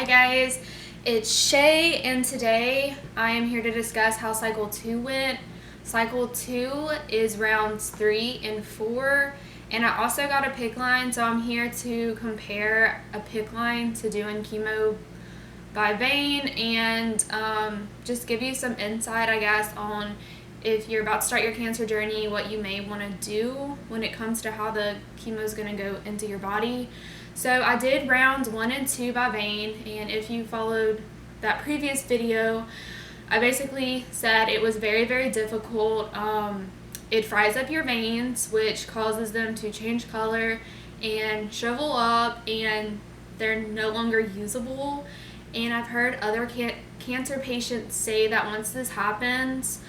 Hi guys, it's Shay, and today I am here to discuss how Cycle 2 went. Cycle 2 is rounds 3 and 4, and I also got a PICC line, so I'm here to compare a PICC line to doing chemo by vein and just give you some insight, I guess, on if you're about to start your cancer journey, what you may want to do when it comes to how the chemo is going to go into your body. So I did rounds 1 and 2 by vein, and if you followed that previous video, I basically said it was very, very difficult. It fries up your veins, which causes them to change color and shrivel up, and they're no longer usable. And I've heard other cancer patients say that once this happens,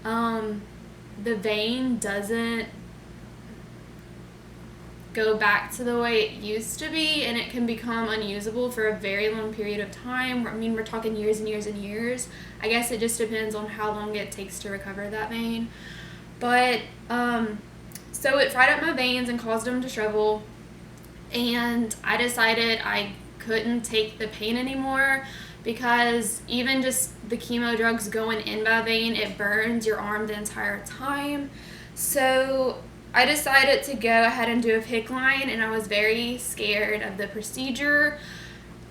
the vein doesn't go back to the way it used to be, and it can become unusable for a very long period of time. I mean, we're talking years and years and years. I guess it just depends on how long it takes to recover that vein. But so it fried up my veins and caused them to shrivel, and I decided I couldn't take the pain anymore, because even just the chemo drugs going in by vein, it burns your arm the entire time. So I decided to go ahead and do a PICC line, and I was very scared of the procedure.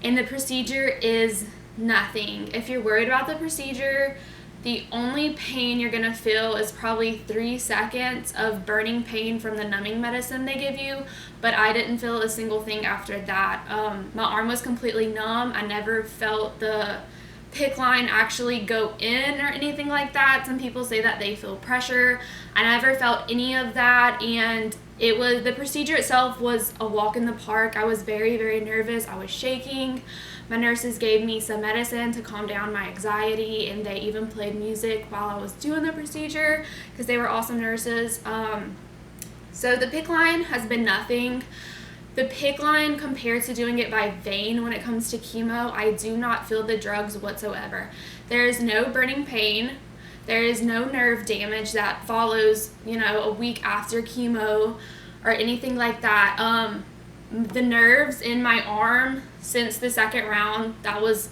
And the procedure is nothing. If you're worried about the procedure, the only pain you're gonna feel is probably 3 seconds of burning pain from the numbing medicine they give you, but I didn't feel a single thing after that. My arm was completely numb. I never felt the PICC line actually go in or anything like that. Some people say that they feel pressure. I never felt any of that, and the procedure itself was a walk in the park. I was very, very nervous. I was shaking. My nurses gave me some medicine to calm down my anxiety, and they even played music while I was doing the procedure because they were awesome nurses. So the PICC line has been nothing. The PICC line, compared to doing it by vein when it comes to chemo, I do not feel the drugs whatsoever. There is no burning pain. There is no nerve damage that follows, a week after chemo or anything like that. The nerves in my arm since the second round, that was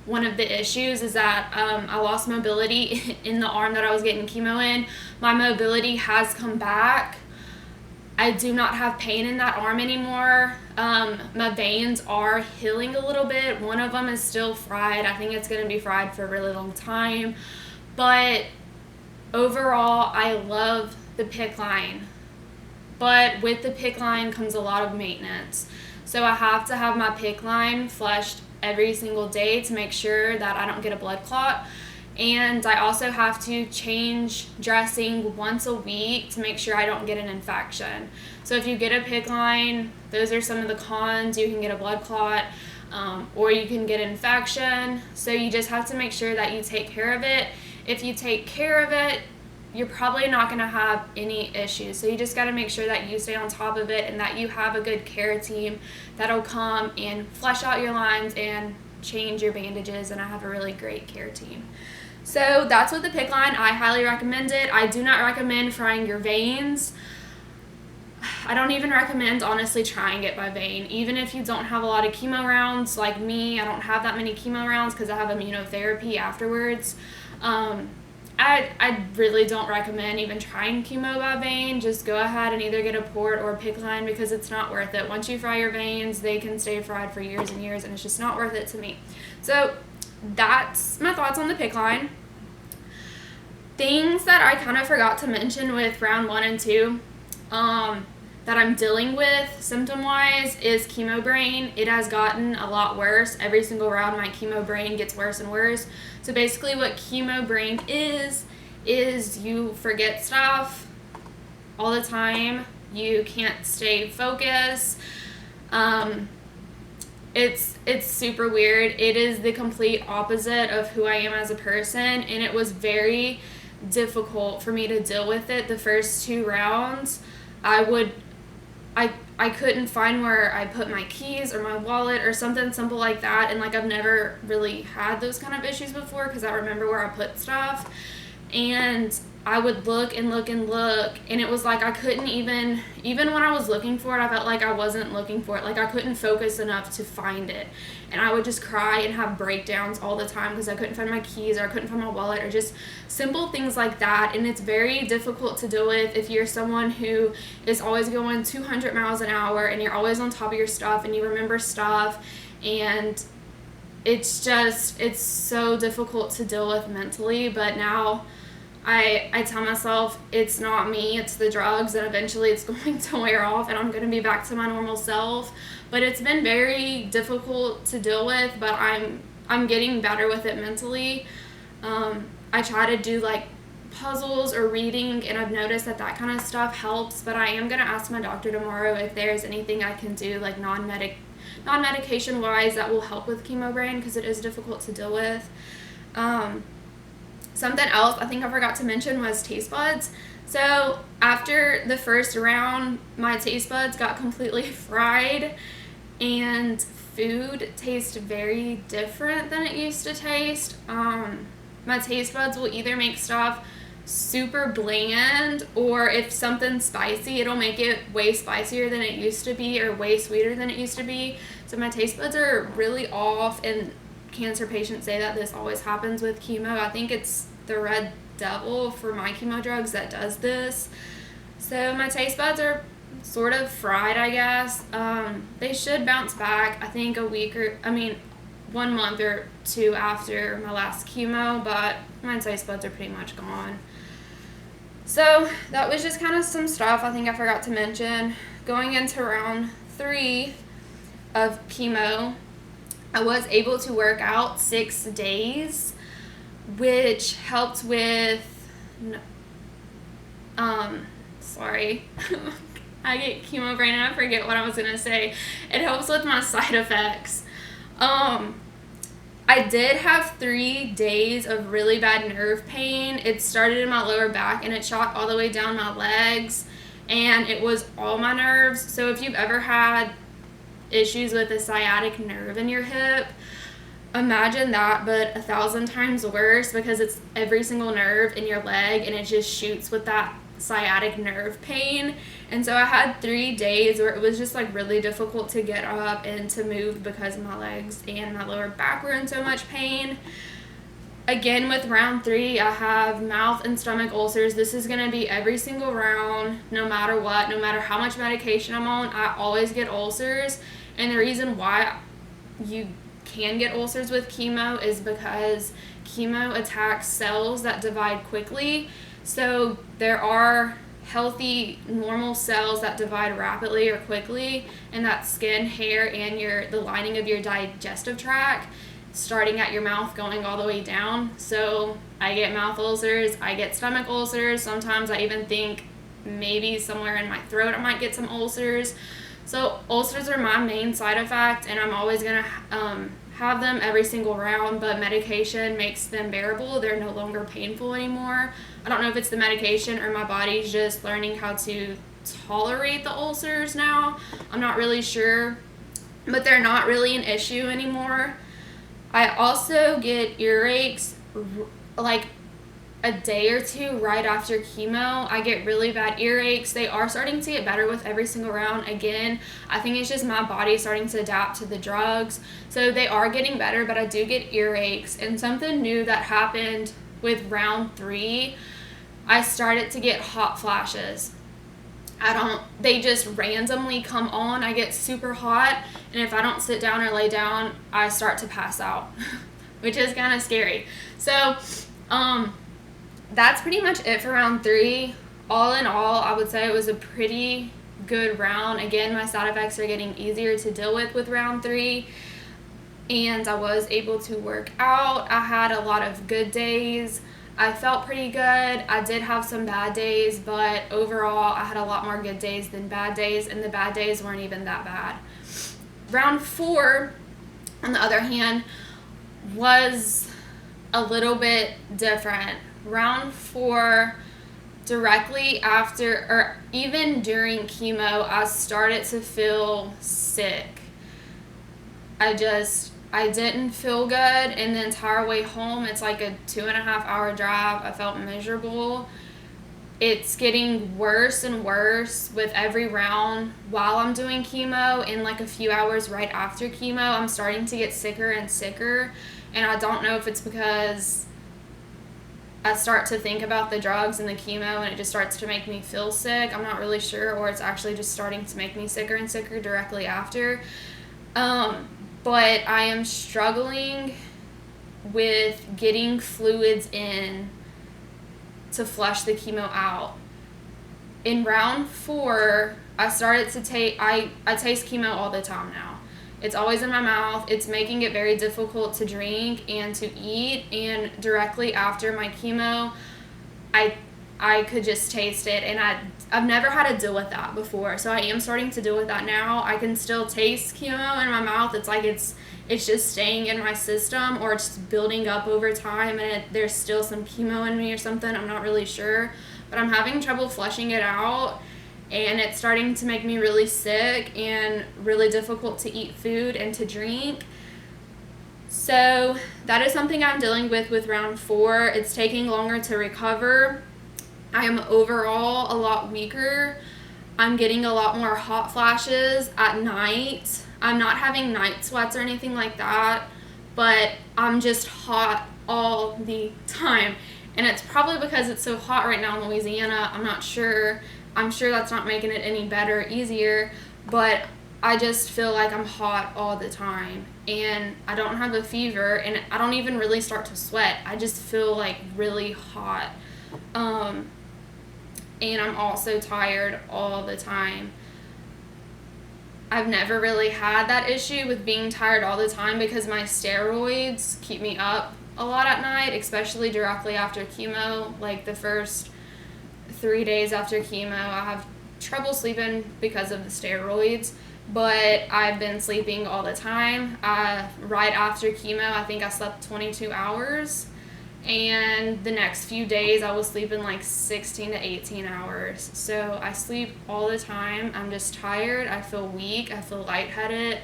one of the issues, is that I lost mobility in the arm that I was getting chemo in. My mobility has come back. I do not have pain in that arm anymore. My veins are healing a little bit. One of them is still fried. I think it's going to be fried for a really long time. But overall, I love the PICC line. But with the PICC line comes a lot of maintenance. So I have to have my PICC line flushed every single day to make sure that I don't get a blood clot. And I also have to change dressing once a week to make sure I don't get an infection. So if you get a PICC line, those are some of the cons. You can get a blood clot, or you can get an infection. So you just have to make sure that you take care of it. If you take care of it, you're probably not going to have any issues. So you just got to make sure that you stay on top of it and that you have a good care team that'll come and flush out your lines and change your bandages, and I have a really great care team. So that's what the PICC line, I highly recommend it. I do not recommend frying your veins. I don't even recommend, honestly, trying it by vein. Even if you don't have a lot of chemo rounds, like me, I don't have that many chemo rounds because I have immunotherapy afterwards. I really don't recommend even trying chemo by vein. Just go ahead and either get a port or a PICC line, because it's not worth it. Once you fry your veins, they can stay fried for years and years, and it's just not worth it to me. So that's my thoughts on the PICC line. Things that I kind of forgot to mention with round 1 and 2 that I'm dealing with symptom-wise is chemo brain. It has gotten a lot worse. Every single round, my chemo brain gets worse and worse. So basically what chemo brain is you forget stuff all the time. You can't stay focused. It's super weird. It is the complete opposite of who I am as a person, and it was very difficult for me to deal with it the first 2 rounds. I couldn't find where I put my keys or my wallet or something simple like that, and I've never really had those kind of issues before because I remember where I put stuff. And I would look and look and look, and it was like I couldn't even when I was looking for it, I felt like I wasn't looking for it. Like I couldn't focus enough to find it. And I would just cry and have breakdowns all the time because I couldn't find my keys, or I couldn't find my wallet, or just simple things like that. And it's very difficult to deal with if you're someone who is always going 200 miles an hour and you're always on top of your stuff and you remember stuff, and it's so difficult to deal with mentally. But now I tell myself it's not me, it's the drugs, and eventually it's going to wear off and I'm going to be back to my normal self. But it's been very difficult to deal with, but I'm getting better with it mentally. I try to do like puzzles or reading, and I've noticed that kind of stuff helps. But I am going to ask my doctor tomorrow if there's anything I can do, like non-medication wise, that will help with chemo brain, because it is difficult to deal with. Something else I think I forgot to mention was taste buds. So after the first round, my taste buds got completely fried, and food tastes very different than it used to taste. My taste buds will either make stuff super bland, or if something's spicy, it'll make it way spicier than it used to be, or way sweeter than it used to be. So my taste buds are really off, and cancer patients say that this always happens with chemo. I think it's the red devil for my chemo drugs that does this. So my taste buds are sort of fried, I guess. They should bounce back, I think 1 month or 2 after my last chemo, but my taste buds are pretty much gone. So that was just kind of some stuff I think I forgot to mention. Going into round 3 of chemo, I was able to work out 6 days, which helped with, sorry, I get chemo brain and I forget what I was going to say. It helps with my side effects. I did have 3 days of really bad nerve pain. It started in my lower back and it shot all the way down my legs, and it was all my nerves. So if you've ever had issues with a sciatic nerve in your hip, imagine that, but 1,000 times worse, because it's every single nerve in your leg and it just shoots with that sciatic nerve pain. And so I had 3 days where it was just like really difficult to get up and to move because my legs and my lower back were in so much pain. Again, with round 3, I have mouth and stomach ulcers. This is going to be every single round, no matter what, no matter how much medication I'm on, I always get ulcers. And the reason why you can get ulcers with chemo is because chemo attacks cells that divide quickly. So there are healthy, normal cells that divide rapidly or quickly, and that's skin, hair, and the lining of your digestive tract, starting at your mouth going all the way down. So I get mouth ulcers, I get stomach ulcers. Sometimes I even think maybe somewhere in my throat I might get some ulcers. So ulcers are my main side effect, and I'm always going to have them every single round, but medication makes them bearable. They're no longer painful anymore. I don't know if it's the medication or my body's just learning how to tolerate the ulcers now. I'm not really sure, but they're not really an issue anymore. I also get earaches like a day or 2 right after chemo. I get really bad earaches. They are starting to get better with every single round. Again, I think it's just my body starting to adapt to the drugs. So they are getting better, but I do get earaches. And something new that happened with round 3, I started to get hot flashes. They just randomly come on. I get super hot, and if I don't sit down or lay down, I start to pass out, which is kind of scary. So, that's pretty much it for round 3. All in all, I would say it was a pretty good round. Again, my side effects are getting easier to deal with round 3, and I was able to work out. I had a lot of good days. I felt pretty good. I did have some bad days, but overall I had a lot more good days than bad days, and the bad days weren't even that bad. Round 4, on the other hand, was a little bit different. Round 4, directly after, or even during chemo, I started to feel sick. I didn't feel good, and the entire way home, it's like a 2.5-hour drive, I felt miserable. it's getting worse and worse with every round while I'm doing chemo, and like a few hours right after chemo, I'm starting to get sicker and sicker. And I don't know if it's because I start to think about the drugs and the chemo and it just starts to make me feel sick. I'm not really sure, or it's actually just starting to make me sicker and sicker directly after. But I am struggling with getting fluids in to flush the chemo out. In round 4, I started to I taste chemo all the time now. It's always in my mouth. It's making it very difficult to drink and to eat. And directly after my chemo, I could just taste it. And I've never had to deal with that before. So I am starting to deal with that now. I can still taste chemo in my mouth. It's like it's just staying in my system, or it's building up over time, and there's still some chemo in me or something. I'm not really sure. But I'm having trouble flushing it out. And it's starting to make me really sick and really difficult to eat food and to drink. So that is something I'm dealing with round 4. It's taking longer to recover. I am overall a lot weaker. I'm getting a lot more hot flashes at night. I'm not having night sweats or anything like that, but I'm just hot all the time. And it's probably because it's so hot right now in Louisiana. I'm not sure. I'm sure that's not making it any better or easier, but I just feel like I'm hot all the time, and I don't have a fever, and I don't even really start to sweat. I just feel like really hot, and I'm also tired all the time. I've never really had that issue with being tired all the time because my steroids keep me up a lot at night, especially directly after chemo. Like the first 3 days after chemo, I have trouble sleeping because of the steroids, but I've been sleeping all the time. Right after chemo, I think I slept 22 hours, and the next few days I was sleeping like 16 to 18 hours. So I sleep all the time. I'm just tired. I feel weak. I feel lightheaded.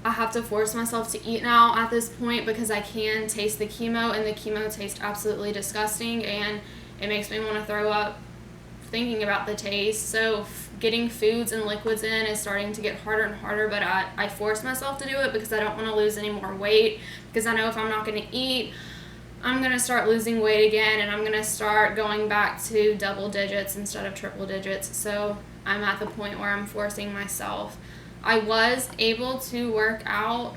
I have to force myself to eat now at this point because I can taste the chemo, and the chemo tastes absolutely disgusting, and it makes me want to throw up thinking about the taste. So getting foods and liquids in is starting to get harder and harder, but I force myself to do it because I don't want to lose any more weight, because I know if I'm not going to eat, I'm going to start losing weight again, and I'm going to start going back to double digits instead of triple digits. So I'm at the point where I'm forcing myself. I was able to work out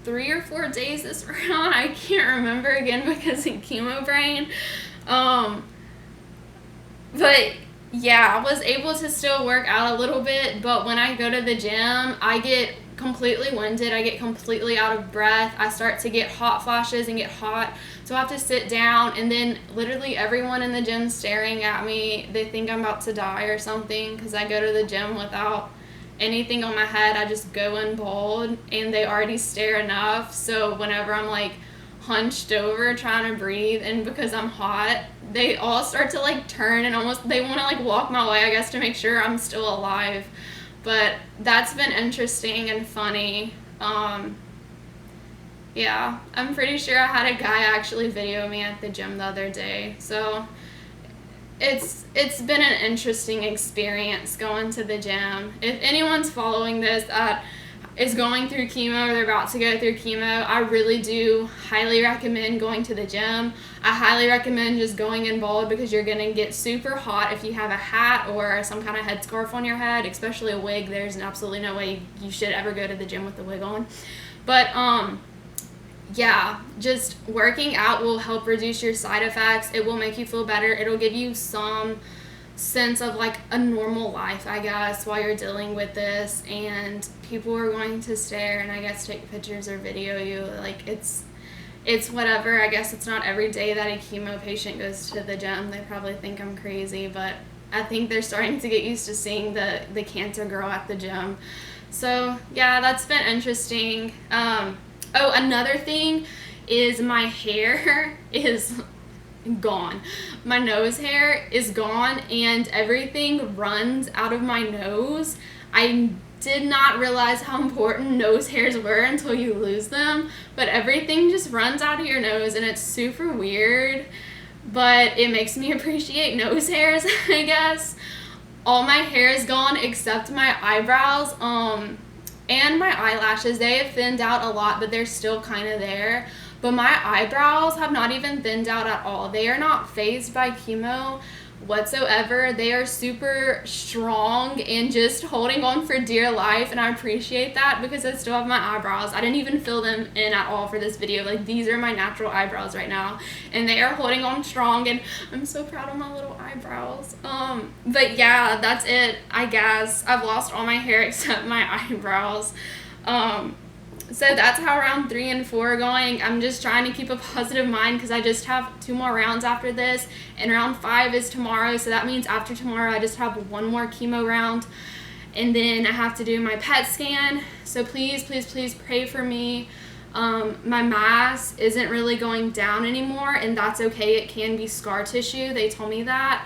3 or 4 days this round. I can't remember again because of chemo brain. But yeah, I was able to still work out a little bit, but when I go to the gym, I get completely winded. I get completely out of breath. I start to get hot flashes and get hot. So I have to sit down, and then literally everyone in the gym staring at me. They think I'm about to die or something because I go to the gym without anything on my head. I just go in bald, and they already stare enough. So whenever I'm like hunched over trying to breathe, and because I'm hot, they all start to like turn and almost they want to like walk my way, I guess, to make sure I'm still alive. But that's been interesting and funny. Yeah, I'm pretty sure I had a guy actually video me at the gym the other day. So it's been an interesting experience going to the gym. If anyone's following this is going through chemo, or they're about to go through chemo, I really do highly recommend going to the gym. I highly recommend just going in bald because you're going to get super hot if you have a hat or some kind of headscarf on your head, especially a wig. There's absolutely no way you should ever go to the gym with a wig on. But yeah, just working out will help reduce your side effects. It will make you feel better. It'll give you some sense of like a normal life, I guess, while you're dealing with this, and people are going to stare and I guess take pictures or video you. Like it's whatever. I guess it's not every day that a chemo patient goes to the gym. They probably think I'm crazy, but I think they're starting to get used to seeing the cancer girl at the gym. So yeah, that's been interesting. Oh, another thing is my hair is gone. My nose hair is gone, and everything runs out of my nose. I did not realize how important nose hairs were until you lose them, but everything just runs out of your nose, and it's super weird. but it makes me appreciate nose hairs, I guess. All my hair is gone except my eyebrows, and my eyelashes. They have thinned out a lot, but they're still kind of there. But my eyebrows have not even thinned out at all. They are not phased by chemo whatsoever. They are super strong and just holding on for dear life, and I appreciate that because I still have my eyebrows. I didn't even fill them in at all for this video. Like, these are my natural eyebrows right now, and they are holding on strong, and I'm so proud of my little eyebrows. But yeah, that's it, I guess. I've lost all my hair except my eyebrows. So that's how round 3 and 4 are going. I'm just trying to keep a positive mind because I just have 2 more rounds after this, and round 5 is tomorrow. So that means after tomorrow I just have 1 more chemo round, and then I have to do my PET scan. So please, please, please pray for me. My mass isn't really going down anymore, and that's okay. It can be scar tissue. They told me that.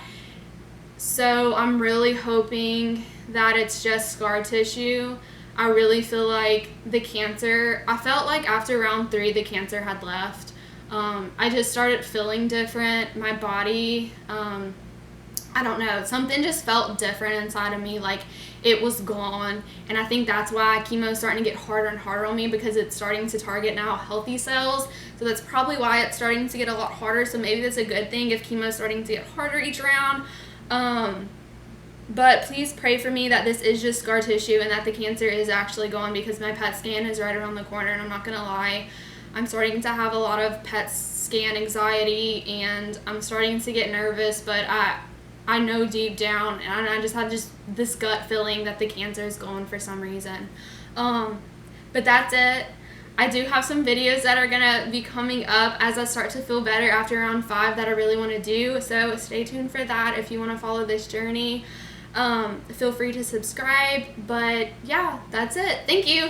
So I'm really hoping that it's just scar tissue. I really feel like the cancer, I felt like after round 3 the cancer had left. I just started feeling different. My body, I don't know, something just felt different inside of me, like it was gone. And I think that's why chemo is starting to get harder and harder on me, because it's starting to target now healthy cells. So that's probably why it's starting to get a lot harder. So maybe that's a good thing if chemo is starting to get harder each round. But please pray for me that this is just scar tissue and that the cancer is actually gone, because my PET scan is right around the corner, and I'm not going to lie, I'm starting to have a lot of PET scan anxiety, and I'm starting to get nervous, but I know deep down, and I just have this gut feeling that the cancer is gone for some reason. But that's it. I do have some videos that are going to be coming up as I start to feel better after round 5 that I really want to do, so stay tuned for that if you want to follow this journey. Feel free to subscribe, but yeah, that's it. Thank you.